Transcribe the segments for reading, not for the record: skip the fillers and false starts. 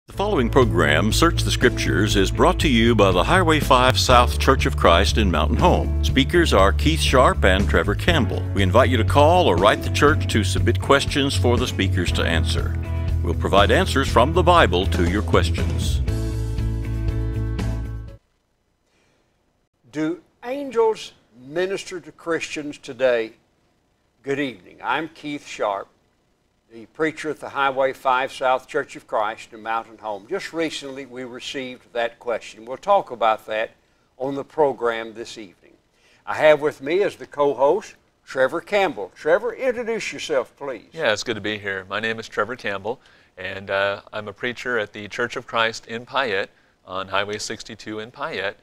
The following program, Search the Scriptures, is brought to you by the Highway 5 South Church of Christ in Mountain Home. Speakers are Keith Sharp and Trevor Campbell. We invite you to call or write the church to submit questions for the speakers to answer. We'll provide answers from the Bible to your questions. Do angels minister to Christians today? Good evening. I'm Keith Sharp, the preacher at the Highway 5 South Church of Christ in Mountain Home. Just recently we received that question. We'll talk about that on the program this evening. I have with me as the co-host Trevor Campbell. Trevor, introduce yourself, please. Yeah, it's good to be here. My name is Trevor Campbell, and I'm a preacher at the Church of Christ in Payette on Highway 62 in Payette.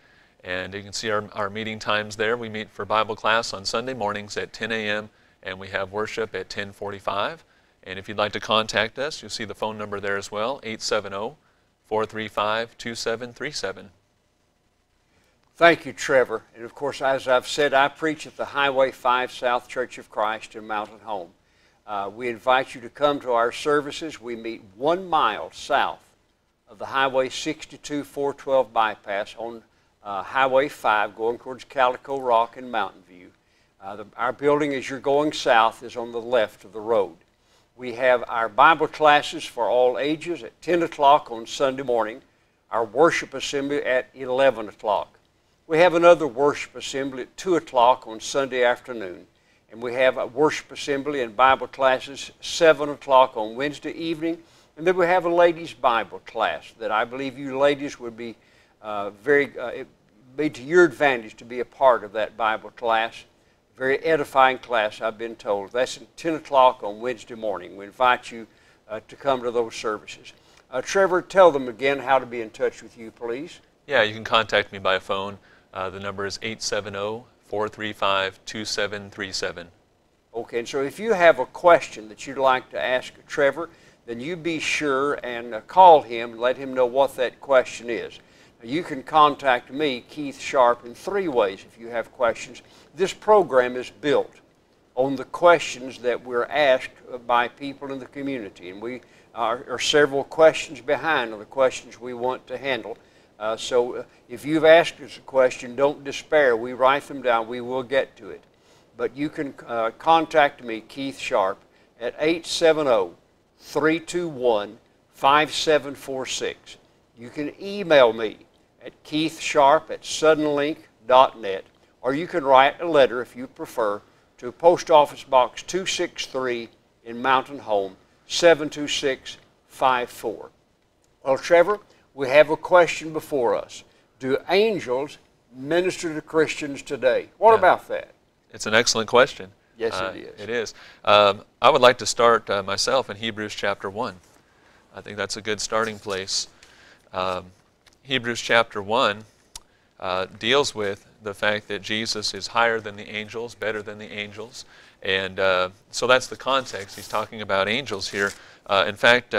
And you can see our meeting times there. We meet for Bible class on Sunday mornings at 10 a.m. and we have worship at 10:45. And if you'd like to contact us, you'll see the phone number there as well, 870-435-2737. Thank you, Trevor. And of course, as I've said, I preach at the Highway 5 South Church of Christ in Mountain Home. We invite you to come to our services. We meet 1 mile south of the Highway 62 412 bypass on Highway 5 going towards Calico Rock and Mountain View. Our building as you're going south is on the left of the road. We have our Bible classes for all ages at 10 o'clock on Sunday morning, our worship assembly at 11 o'clock. We have another worship assembly at 2 o'clock on Sunday afternoon, and we have a worship assembly and Bible classes 7 o'clock on Wednesday evening, and then we have a ladies' Bible class that I believe you ladies would be it'd be to your advantage to be a part of that Bible class. Very edifying class, I've been told. That's at 10 o'clock on Wednesday morning. We invite you to come to those services. Trevor, tell them again how to be in touch with you, please. Yeah, you can contact me by phone. The number is 870-435-2737. Okay, and so if you have a question that you'd like to ask Trevor, then you be sure and call him and let him know what that question is. You can contact me, Keith Sharp, in 3 ways if you have questions. This program is built on the questions that we're asked by people in the community, and we are several questions behind on the questions we want to handle. So if you've asked us a question, don't despair. We write them down. We will get to it. But you can contact me, Keith Sharp, at 870-321-5746. You can email me at keithsharp@suddenlink.net, or you can write a letter, if you prefer, to Post Office Box 263 in Mountain Home, 72654. Well, Trevor, we have a question before us. Do angels minister to Christians today? What about that? It's an excellent question. Yes, it is. It is. I would like to start myself in Hebrews chapter 1. I think that's a good starting place. Hebrews chapter 1 deals with the fact that Jesus is higher than the angels, better than the angels. And so that's the context. He's talking about angels here. In fact,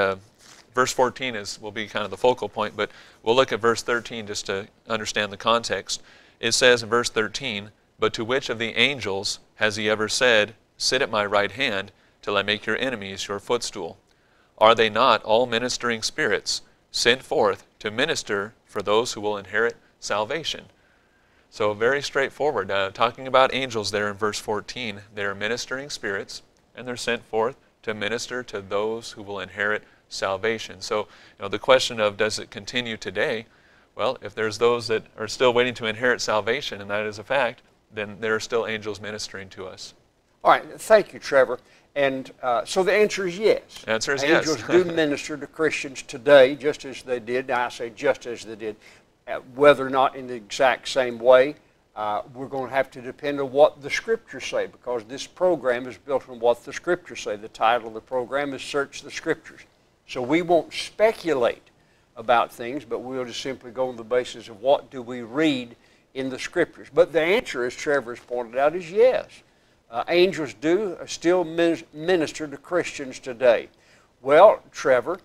verse 14 will be kind of the focal point, but we'll look at verse 13 just to understand the context. It says in verse 13, "But to which of the angels has he ever said, 'Sit at my right hand till I make your enemies your footstool'? Are they not all ministering spirits, sent forth to minister for those who will inherit salvation?" So very straightforward. Talking about angels there in verse 14, they are ministering spirits, and they're sent forth to minister to those who will inherit salvation. So the question of does it continue today? Well, if there's those that are still waiting to inherit salvation, and that is a fact, then there are still angels ministering to us. All right, thank you, Trevor. And so the answer is yes. The answer is yes. Angels do minister to Christians today, just as they did. Now I say just as they did. Whether or not in the exact same way, we're going to have to depend on what the Scriptures say, because this program is built on what the Scriptures say. The title of the program is Search the Scriptures. So we won't speculate about things, but we'll just simply go on the basis of what do we read in the Scriptures. But the answer, as Trevor has pointed out, is yes. Angels do still minister to Christians today. Well, Trevor,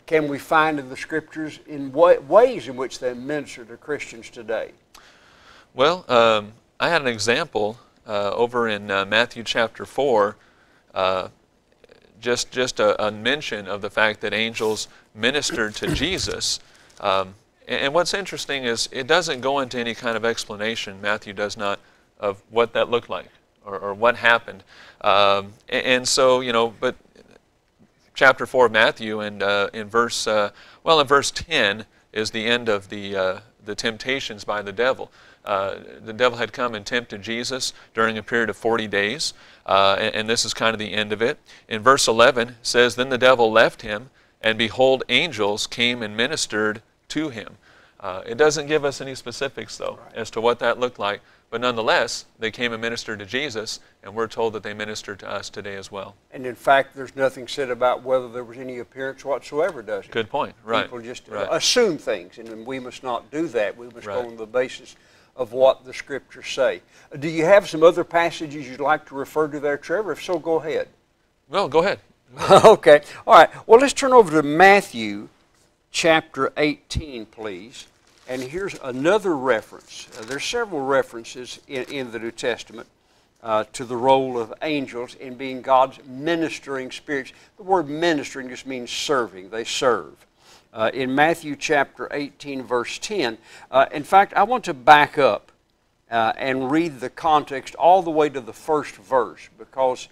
can we find in the Scriptures in what ways in which they minister to Christians today? Well, I had an example over in Matthew chapter 4. just a mention of the fact that angels ministered to Jesus. And what's interesting is it doesn't go into any kind of explanation, Matthew does not, of what that looked like or what happened. And so, you know, but chapter 4 of Matthew and in verse 10 is the end of the temptations by the devil. The devil had come and tempted Jesus during a period of 40 days, and this is kind of the end of it. In verse 11 it says, "Then the devil left him, and behold, angels came and ministered to him." It doesn't give us any specifics, though, as to what that looked like. But nonetheless, they came and ministered to Jesus, and we're told that they ministered to us today as well. And in fact, there's nothing said about whether there was any appearance whatsoever, does it? Good point, right. People just right. assume things, and we must not do that. We must Right. go on the basis of what the Scriptures say. Do you have some other passages you'd like to refer to there, Trevor? If so, go ahead. Well, go ahead. Okay. All right. Well, let's turn over to Matthew chapter 18, please. And here's another reference. There's several references in the New Testament to the role of angels in being God's ministering spirits. The word ministering just means serving. They serve. In Matthew chapter 18, verse 10, in fact, I want to back up and read the context all the way to the first verse, because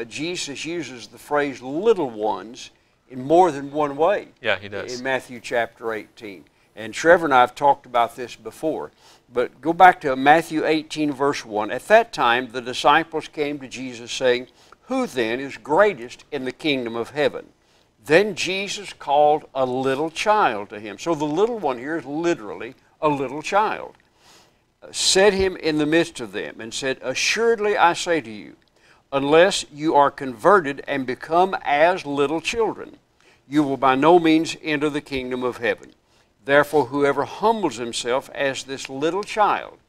Jesus uses the phrase little ones in more than one way. Yeah, he does. In Matthew chapter 18. And Trevor and I have talked about this before. But go back to Matthew 18, verse 1. "At that time the disciples came to Jesus, saying, 'Who then is greatest in the kingdom of heaven?' Then Jesus called a little child to him." So the little one here is literally a little child. "Set him in the midst of them, and said, 'Assuredly I say to you, unless you are converted and become as little children, you will by no means enter the kingdom of heaven. Therefore, whoever humbles himself as this little child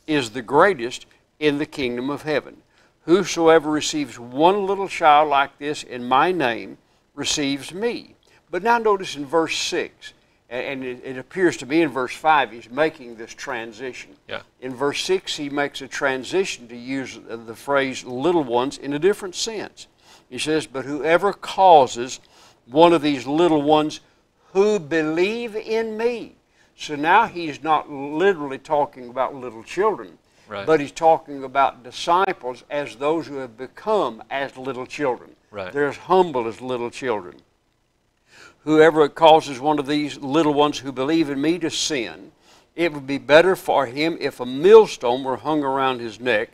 is the greatest in the kingdom of heaven. Whosoever receives one little child like this in my name receives me.'" But now notice in verse 6, and it appears to me in verse 5, he's making this transition. Yeah. In verse 6, he makes a transition to use the phrase little ones in a different sense. He says, "But whoever causes one of these little ones who believe in me." So now he's not literally talking about little children, Right. but he's talking about disciples as those who have become as little children. Right. They're as humble as little children. "Whoever causes one of these little ones who believe in me to sin, it would be better for him if a millstone were hung around his neck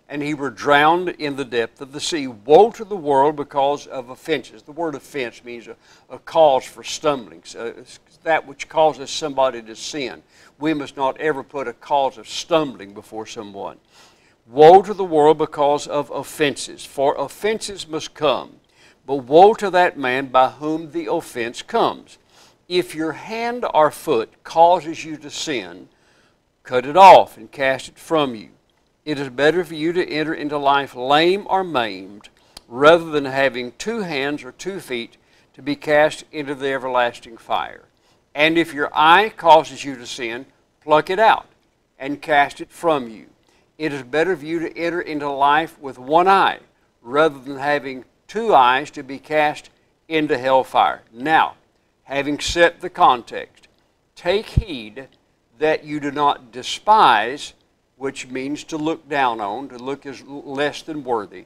and he were drowned in the depth of the sea. Woe to the world because of offenses." The word offense means a cause for stumbling, that which causes somebody to sin. We must not ever put a cause of stumbling before someone. "Woe to the world because of offenses, for offenses must come. But woe to that man by whom the offense comes. If your hand or foot causes you to sin, cut it off and cast it from you. It is better for you to enter into life lame or maimed, rather than having 2 hands or 2 feet to be cast into the everlasting fire. And if your eye causes you to sin, pluck it out and cast it from you. It is better for you to enter into life with 1 eye, rather than having 2 eyes to be cast into hellfire." Now, having set the context, take heed that you do not despise, which means to look down on, to look as less than worthy,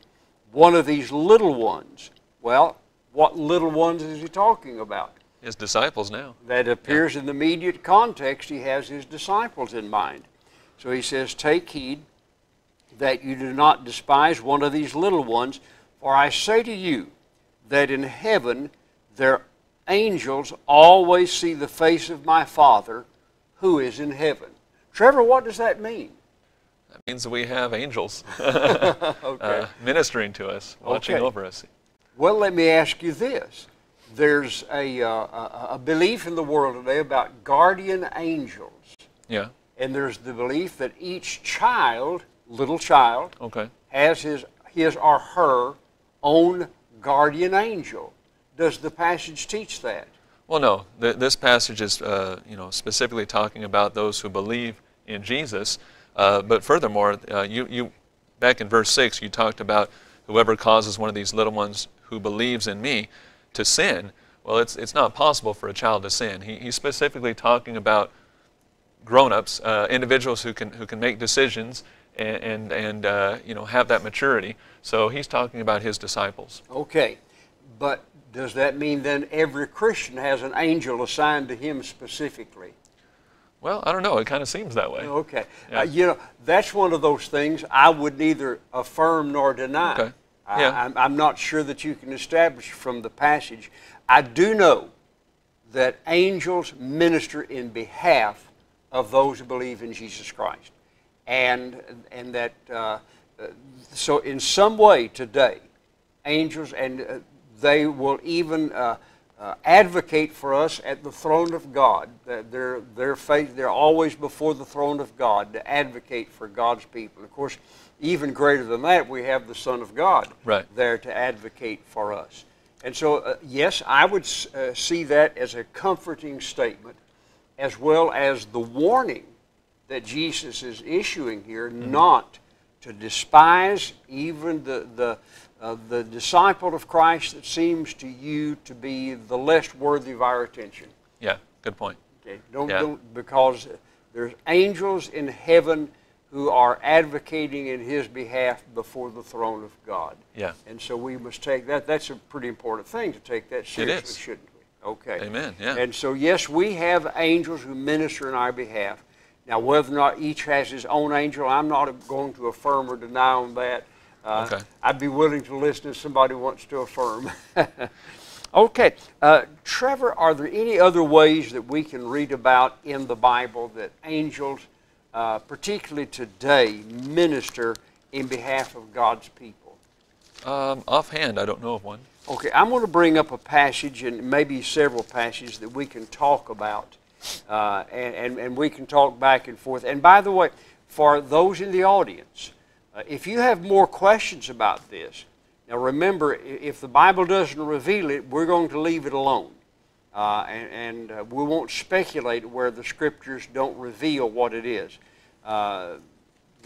one of these little ones. Well, what little ones is he talking about? His disciples now. That appears in the immediate context. He has his disciples in mind. So he says, "Take heed that you do not despise one of these little ones, for I say to you that in heaven their angels always see the face of my Father who is in heaven." Trevor, what does that mean? That means that we have angels Okay. ministering to us, watching Okay. over us. Well, let me ask you this. There's a belief in the world today about guardian angels. Yeah. And there's the belief that each child, little child, Okay. has his or her own guardian angel. Does the passage teach that? Well, no. This passage is, specifically talking about those who believe in Jesus. But furthermore, you back in verse 6, you talked about whoever causes one of these little ones who believes in me to sin. Well, it's not possible for a child to sin. He's specifically talking about grown-ups, individuals who can make decisions and you know, have that maturity. So he's talking about his disciples. Okay, but does that mean then every Christian has an angel assigned to him specifically? Well, I don't know. It kind of seems that way. Okay. Yeah. You know, that's one of those things I would neither affirm nor deny. Okay. Yeah. I'm not sure that you can establish from the passage. I do know that angels minister in behalf of those who believe in Jesus Christ. And that, so in some way today, angels, and they will even advocate for us at the throne of God. They're always before the throne of God to advocate for God's people. Of course, even greater than that, we have the Son of God there to advocate for us. And so, yes, I would see that as a comforting statement, as well as the warning that Jesus is issuing here, not to despise even the disciple of Christ that seems to you to be the less worthy of our attention. Yeah, good point. Okay, don't because there's angels in heaven who are advocating in his behalf before the throne of God. Yeah. And so we must take that. That's a pretty important thing to take that seriously, shouldn't we? Okay. Amen. Yeah. And so, yes, we have angels who minister in our behalf. Now, whether or not each has his own angel, I'm not going to affirm or deny on that. Okay. I'd be willing to listen if somebody wants to affirm. Okay. Trevor, are there any other ways that we can read about in the Bible that angels, particularly today, minister in behalf of God's people? Offhand, I don't know of one. Okay, I'm going to bring up a passage and maybe several passages that we can talk about, and we can talk back and forth. And by the way, for those in the audience, if you have more questions about this, now remember, if the Bible doesn't reveal it, we're going to leave it alone. And we won't speculate where the Scriptures don't reveal what it is. The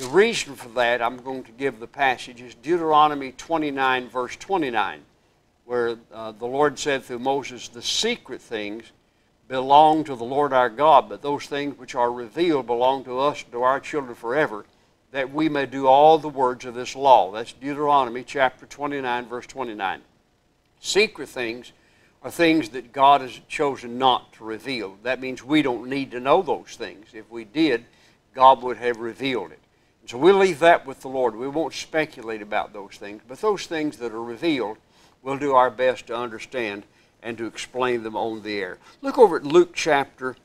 reason for that, I'm going to give the passage, is Deuteronomy 29, verse 29, where the Lord said through Moses, "The secret things belong to the Lord our God, but those things which are revealed belong to us and to our children forever, that we may do all the words of this law." That's Deuteronomy chapter 29, verse 29. Secret things are things that God has chosen not to reveal. That means we don't need to know those things. If we did, God would have revealed it. And so we'll leave that with the Lord. We won't speculate about those things. But those things that are revealed, we'll do our best to understand and to explain them on the air. Look over at Luke chapter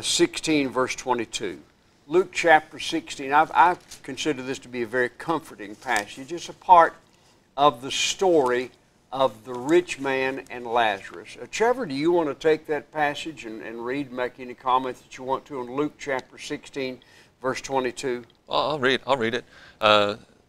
16, verse 22. Luke chapter 16, I consider this to be a very comforting passage. It's a part of the story of the rich man and Lazarus. Trevor, do you want to take that passage and read, make any comments that you want to on Luke chapter 16, verse 22? I'll read it.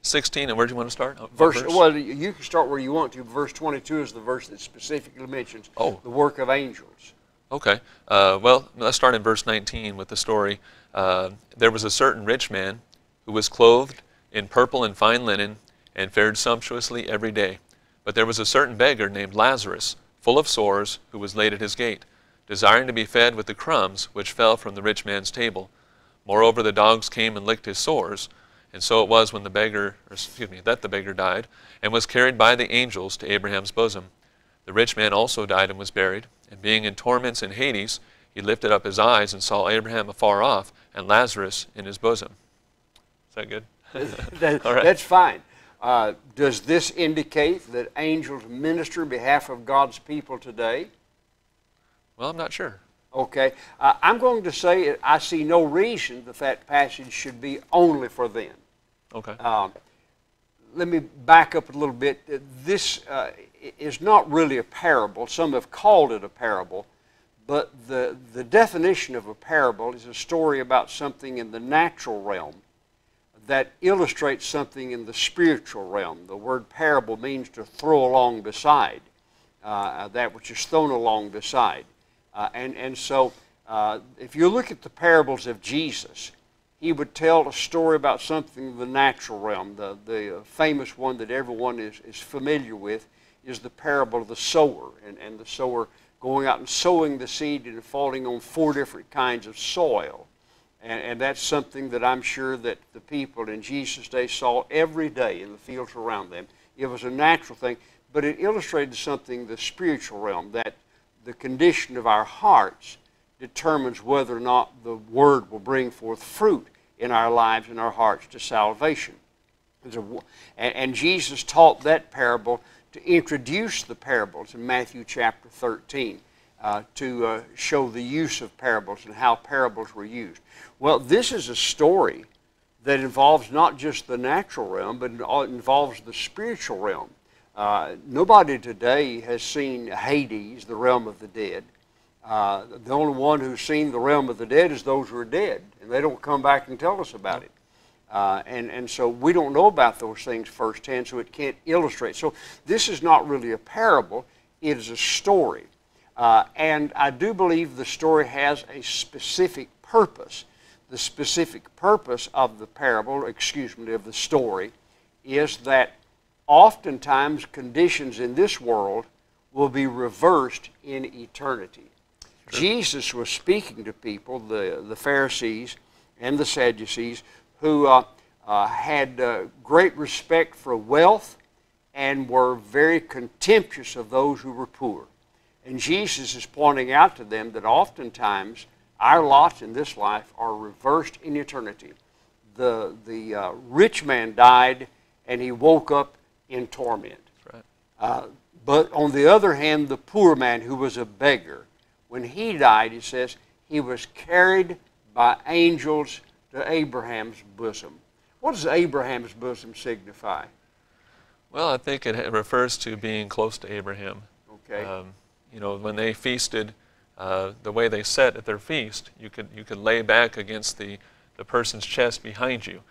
16, and where do you want to start? Verse? Well, you can start where you want to. Verse 22 is the verse that specifically mentions the work of angels. Okay. Well, let's start in verse 19 with the story. There was a certain rich man who was clothed in purple and fine linen and fared sumptuously every day. But there was a certain beggar named Lazarus, full of sores, who was laid at his gate, desiring to be fed with the crumbs which fell from the rich man's table. Moreover, the dogs came and licked his sores. And so it was when that the beggar died, and was carried by the angels to Abraham's bosom. The rich man also died and was buried, and being in torments in Hades, he lifted up his eyes and saw Abraham afar off, and Lazarus in his bosom. Is that good? All right. That's fine. Does this indicate that angels minister on behalf of God's people today? Well, I'm not sure. Okay. I'm going to say I see no reason that passage should be only for them. Okay. Let me back up a little bit. This is not really a parable. Some have called it a parable. But the definition of a parable is a story about something in the natural realm that illustrates something in the spiritual realm. The word parable means to throw along beside, that which is thrown along beside. And so if you look at the parables of Jesus, he would tell a story about something in the natural realm. The famous one that everyone is familiar with is the parable of the sower, and the sower going out and sowing the seed and falling on 4 different kinds of soil. And that's something that I'm sure that the people in Jesus' day saw every day in the fields around them. It was a natural thing, but it illustrated something, the spiritual realm, that the condition of our hearts determines whether or not the Word will bring forth fruit in our lives and our hearts to salvation. And Jesus taught that parable to introduce the parables in Matthew chapter 13 to show the use of parables and how parables were used. Well, this is a story that involves not just the natural realm, but it involves the spiritual realm. Nobody today has seen Hades, the realm of the dead. The only one who's seen the realm of the dead is those who are dead, and they don't come back and tell us about it. And so we don't know about those things firsthand, so it can't illustrate. So this is not really a parable, it is a story. And I do believe the story has a specific purpose. The specific purpose of the parable, of the story, is that oftentimes conditions in this world will be reversed in eternity. Sure. Jesus was speaking to people, the Pharisees and the Sadducees, who had great respect for wealth and were very contemptuous of those who were poor. And Jesus is pointing out to them that oftentimes our lots in this life are reversed in eternity. The rich man died and he woke up in torment. That's right. But on the other hand, the poor man who was a beggar, when he died, it says, he was carried by angels to Abraham's bosom. What does Abraham's bosom signify? Well, I think it refers to being close to Abraham. Okay. You know, when they feasted, the way they sat at their feast, you could lay back against the person's chest behind you.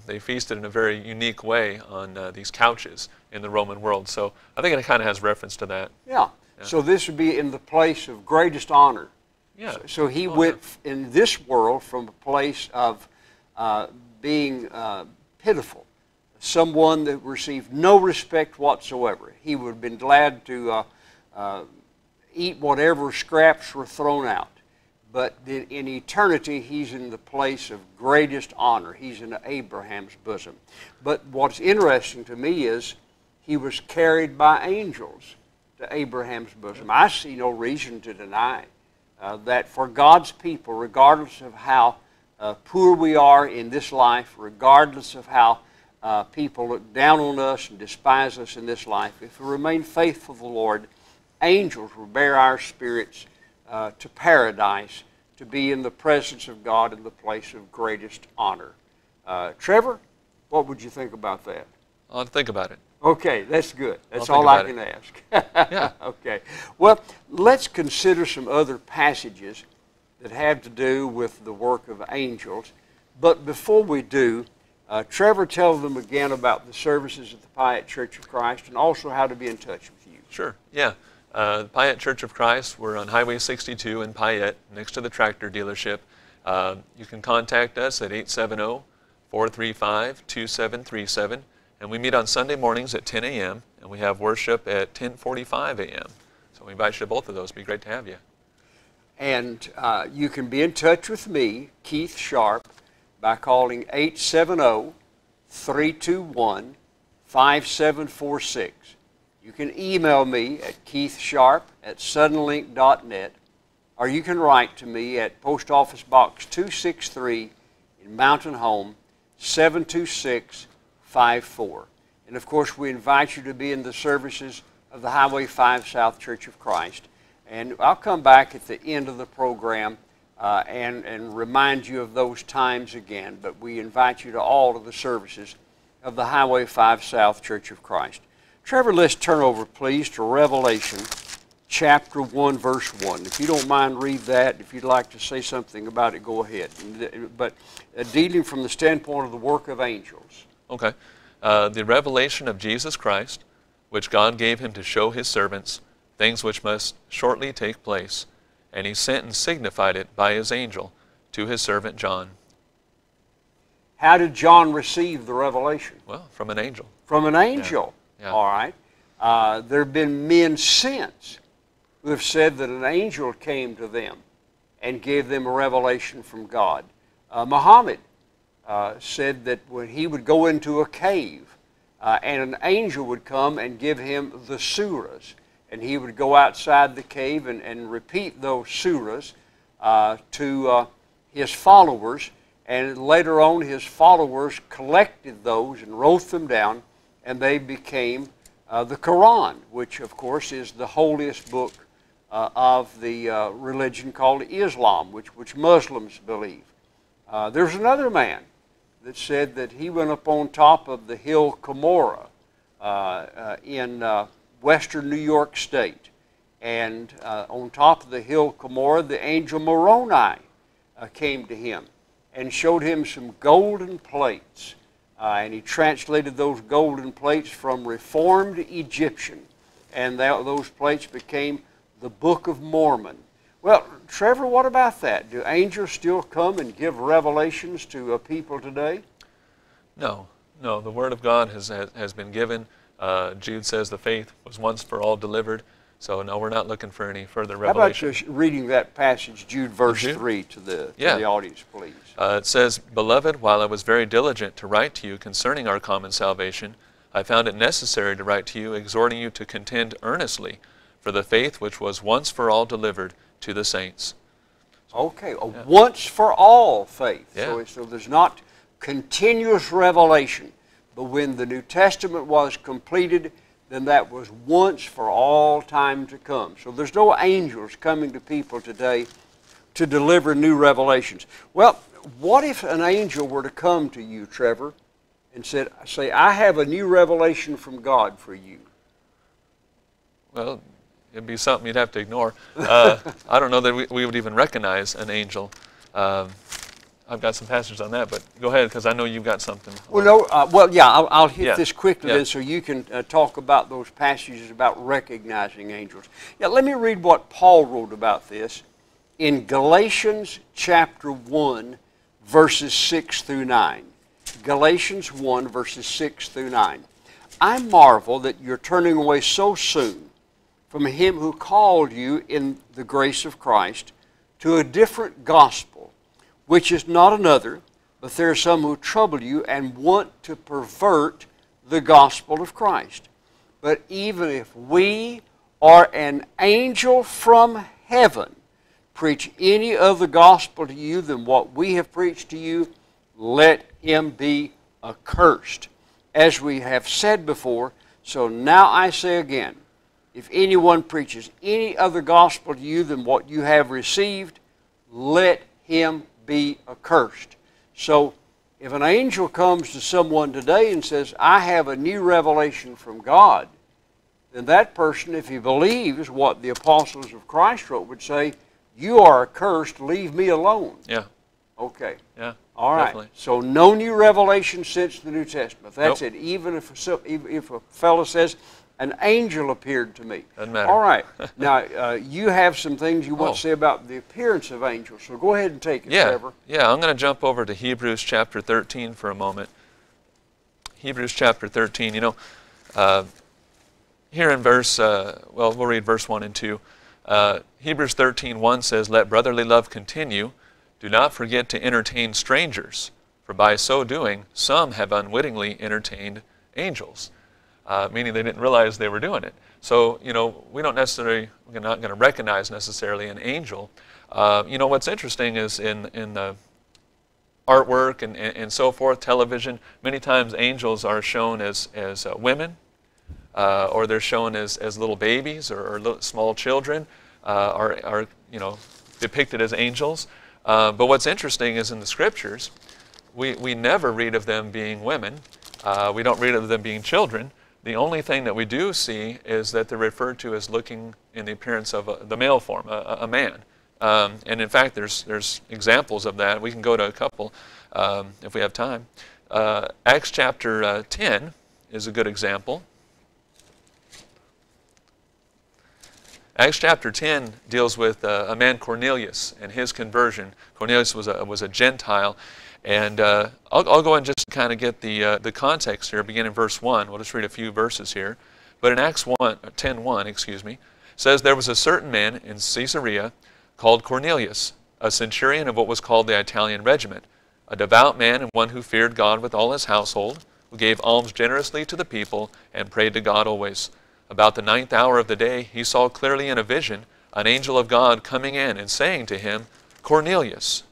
They feasted in a very unique way on these couches in the Roman world. So I think it kind of has reference to that. Yeah. So this would be in the place of greatest honor. Yeah. So he went in this world from a place of being pitiful, someone that received no respect whatsoever. He would have been glad to eat whatever scraps were thrown out. But in eternity, he's in the place of greatest honor. He's in Abraham's bosom. But what's interesting to me is he was carried by angels to Abraham's bosom. I see no reason to deny that for God's people, regardless of how poor we are in this life, regardless of how people look down on us and despise us in this life, if we remain faithful to the Lord, angels will bear our spirits to paradise, to be in the presence of God in the place of greatest honor. Trevor, what would you think about that? I'll think about it. Okay, that's good. That's all I can ask. Yeah. Okay. Well, let's consider some other passages that have to do with the work of angels. But before we do, Trevor, tell them again about the services at the Piatt Church of Christ and also how to be in touch with you. Sure, yeah. The Piatt Church of Christ, we're on Highway 62 in Piatt, next to the tractor dealership. You can contact us at 870-435-2737. And we meet on Sunday mornings at 10 a.m. and we have worship at 10:45 a.m. So we invite you to both of those. It'd be great to have you. And you can be in touch with me, Keith Sharp, by calling 870-321-5746. You can email me at keithsharp@suddenlink.net, or you can write to me at Post Office Box 263 in Mountain Home, 72654. And of course, we invite you to be in the services of the Highway 5 South Church of Christ. And I'll come back at the end of the program and remind you of those times again. But we invite you to all of the services of the Highway 5 South Church of Christ. Trevor, let's turn over, please, to Revelation chapter 1, verse 1. If you don't mind, read that. If you'd like to say something about it, go ahead. But dealing from the standpoint of the work of angels. Okay. The revelation of Jesus Christ, which God gave him to show his servants, things which must shortly take place, and he sent and signified it by his angel to his servant John. How did John receive the revelation? Well, from an angel. From an angel. Yeah. All right. There have been men since who have said that an angel came to them and gave them a revelation from God. Muhammad said that when he would go into a cave and an angel would come and give him the surahs, and he would go outside the cave and repeat those surahs to his followers, and later on his followers collected those and wrote them down, and they became the Quran, which of course is the holiest book of the religion called Islam, which Muslims believe. There's another man that said that he went up on top of the hill Cumorah in western New York State, and on top of the hill Cumorah, the angel Moroni came to him and showed him some golden plates, and he translated those golden plates from Reformed Egyptian, and those plates became the Book of Mormon. Well, Trevor, what about that? Do angels still come and give revelations to people today? No, no. The Word of God has been given. Jude says the faith was once for all delivered. So no, we're not looking for any further revelation. How about just reading that passage, Jude verse 3, to the audience, please? It says, "Beloved, while I was very diligent to write to you concerning our common salvation, I found it necessary to write to you, exhorting you to contend earnestly for the faith which was once for all delivered to the saints." Okay, once for all faith. Yeah. So there's not continuous revelation, but when the New Testament was completed, then that was once for all time to come. So there's no angels coming to people today to deliver new revelations. Well, what if an angel were to come to you, Trevor, and say, I have a new revelation from God for you? Well, it'd be something you'd have to ignore. I don't know that we would even recognize an angel. I've got some passages on that, but go ahead, because I know you've got something. Well, I'll hit this quickly then, so you can talk about those passages about recognizing angels. Yeah, let me read what Paul wrote about this in Galatians chapter 1, verses 6 through 9. Galatians 1, verses 6 through 9. "I marvel that you're turning away so soon from him who called you in the grace of Christ to a different gospel, which is not another, but there are some who trouble you and want to pervert the gospel of Christ. But even if we or an angel from heaven preach any other gospel to you than what we have preached to you, let him be accursed. As we have said before, so now I say again, if anyone preaches any other gospel to you than what you have received, let him be accursed." So if an angel comes to someone today and says, I have a new revelation from God, then that person, if he believes what the apostles of Christ wrote, would say, you are accursed, leave me alone. Yeah. Okay. Yeah. All right. Definitely. So no new revelation since the New Testament. That's Nope. it. Even if a fellow says, an angel appeared to me. Doesn't matter. All right. Now, you have some things you want to say about the appearance of angels. So go ahead and take it, Trevor. Yeah, I'm going to jump over to Hebrews chapter 13 for a moment. Hebrews chapter 13, here in verse, we'll read verse 1 and 2. Hebrews 13:1 says, "Let brotherly love continue. Do not forget to entertain strangers, for by so doing, some have unwittingly entertained angels." Meaning they didn't realize they were doing it. So, we're not going to recognize necessarily an angel. What's interesting is in the artwork and so forth, television, many times angels are shown as women, or they're shown as little babies or little, small children are depicted as angels. But what's interesting is in the scriptures, we never read of them being women. We don't read of them being children. The only thing that we do see is that they're referred to as looking in the appearance of the male form, a man. And in fact, there's examples of that. We can go to a couple if we have time. Acts chapter 10 is a good example. Acts chapter 10 deals with a man Cornelius and his conversion. Cornelius was a Gentile. And I'll go and just kind of get the context here, beginning in verse 1. We'll just read a few verses here. But in Acts 10:1, says, there was a certain man in Caesarea called Cornelius, a centurion of what was called the Italian regiment, a devout man and one who feared God with all his household, who gave alms generously to the people and prayed to God always. About the 9th hour of the day, he saw clearly in a vision an angel of God coming in and saying to him, Cornelius.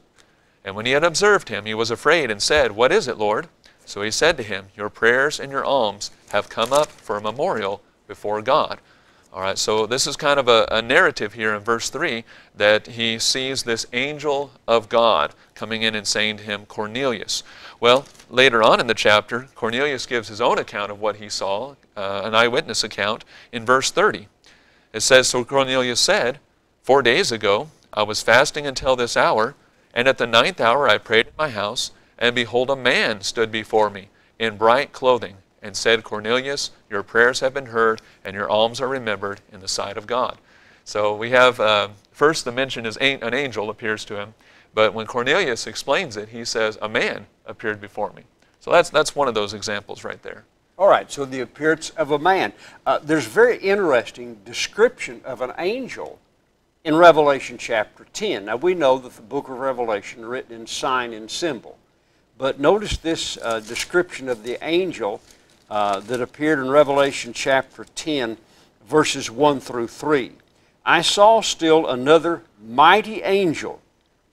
And when he had observed him, he was afraid and said, What is it, Lord? So he said to him, Your prayers and your alms have come up for a memorial before God. All right, so this is kind of a narrative here in verse 3 that he sees this angel of God coming in and saying to him, Cornelius. Well, later on in the chapter, Cornelius gives his own account of what he saw, an eyewitness account, in verse 30. It says, So Cornelius said, 4 days ago I was fasting until this hour, and at the 9th hour I prayed in my house, and behold, a man stood before me in bright clothing, and said, Cornelius, your prayers have been heard, and your alms are remembered in the sight of God. So we have, first the mention is an angel appears to him, but when Cornelius explains it, he says, a man appeared before me. So that's one of those examples right there. All right, so the appearance of a man. There's a very interesting description of an angel in Revelation chapter 10. Now we know that the book of Revelation written in sign and symbol, but notice this description of the angel that appeared in Revelation chapter 10, verses 1 through 3. I saw still another mighty angel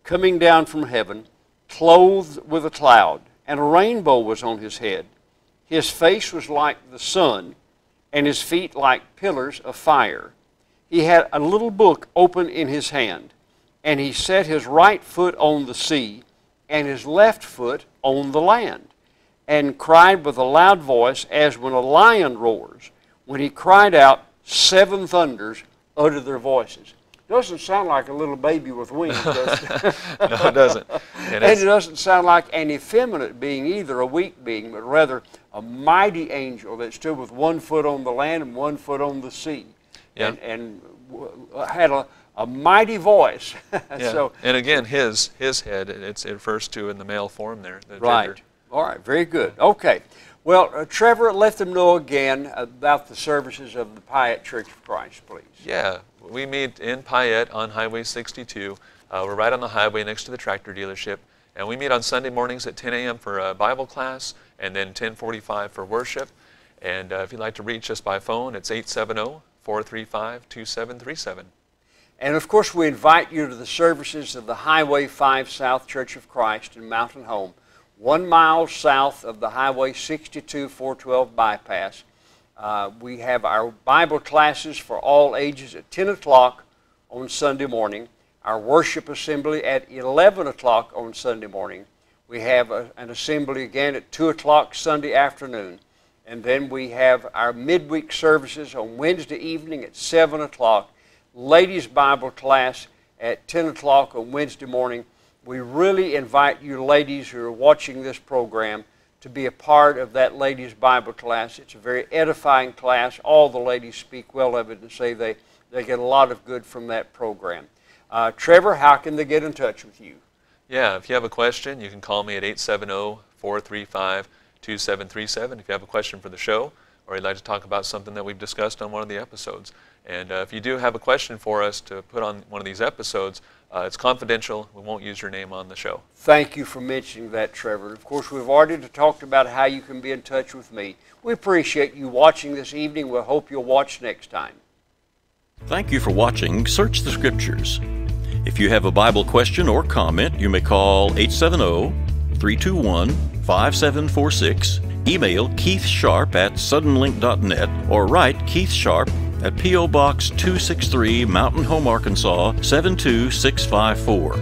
coming down from heaven, clothed with a cloud, and a rainbow was on his head. His face was like the sun, and his feet like pillars of fire. He had a little book open in his hand, and he set his right foot on the sea, and his left foot on the land, and cried with a loud voice as when a lion roars. When he cried out, 7 thunders uttered their voices. Doesn't sound like a little baby with wings, does it? No, it doesn't. And it doesn't sound like an effeminate being either, a weak being, but rather a mighty angel that stood with 1 foot on the land and 1 foot on the sea. Yeah. And had a mighty voice. Yeah. So, and again, his head, it refers to in the male form there. The right. gender. All right, very good. Okay. Well, Trevor, let them know again about the services of the Payette Church of Christ, please. Yeah, we meet in Payette on Highway 62. We're right on the highway next to the tractor dealership. And we meet on Sunday mornings at 10 a.m. for a Bible class and then 10:45 for worship. And if you'd like to reach us by phone, it's 870-435-2737. And of course, we invite you to the services of the Highway 5 South Church of Christ in Mountain Home, 1 mile south of the Highway 62-412 bypass. We have our Bible classes for all ages at 10 o'clock on Sunday morning, our worship assembly at 11 o'clock on Sunday morning. We have an assembly again at 2 o'clock Sunday afternoon. And then we have our midweek services on Wednesday evening at 7 o'clock, ladies' Bible class at 10 o'clock on Wednesday morning. We really invite you ladies who are watching this program to be a part of that ladies' Bible class. It's a very edifying class. All the ladies speak well of it and say they get a lot of good from that program. Trevor, how can they get in touch with you? Yeah, if you have a question, you can call me at 870-435-2737 if you have a question for the show or you'd like to talk about something that we've discussed on one of the episodes. And if you do have a question for us to put on one of these episodes, it's confidential. We won't use your name on the show. Thank you for mentioning that, Trevor. Of course, we've already talked about how you can be in touch with me. We appreciate you watching this evening. We'll hope you'll watch next time. Thank you for watching Search the Scriptures. If you have a Bible question or comment, you may call 870-321-5746, email keithsharp@suddenlink.net, or write Keith Sharp at P.O. Box 263, Mountain Home, Arkansas 72654.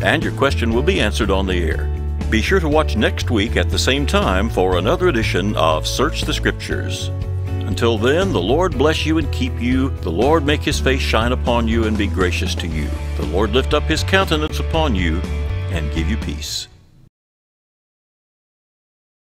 And your question will be answered on the air. Be sure to watch next week at the same time for another edition of Search the Scriptures. Until then, the Lord bless you and keep you. The Lord make His face shine upon you and be gracious to you. The Lord lift up His countenance upon you and give you peace.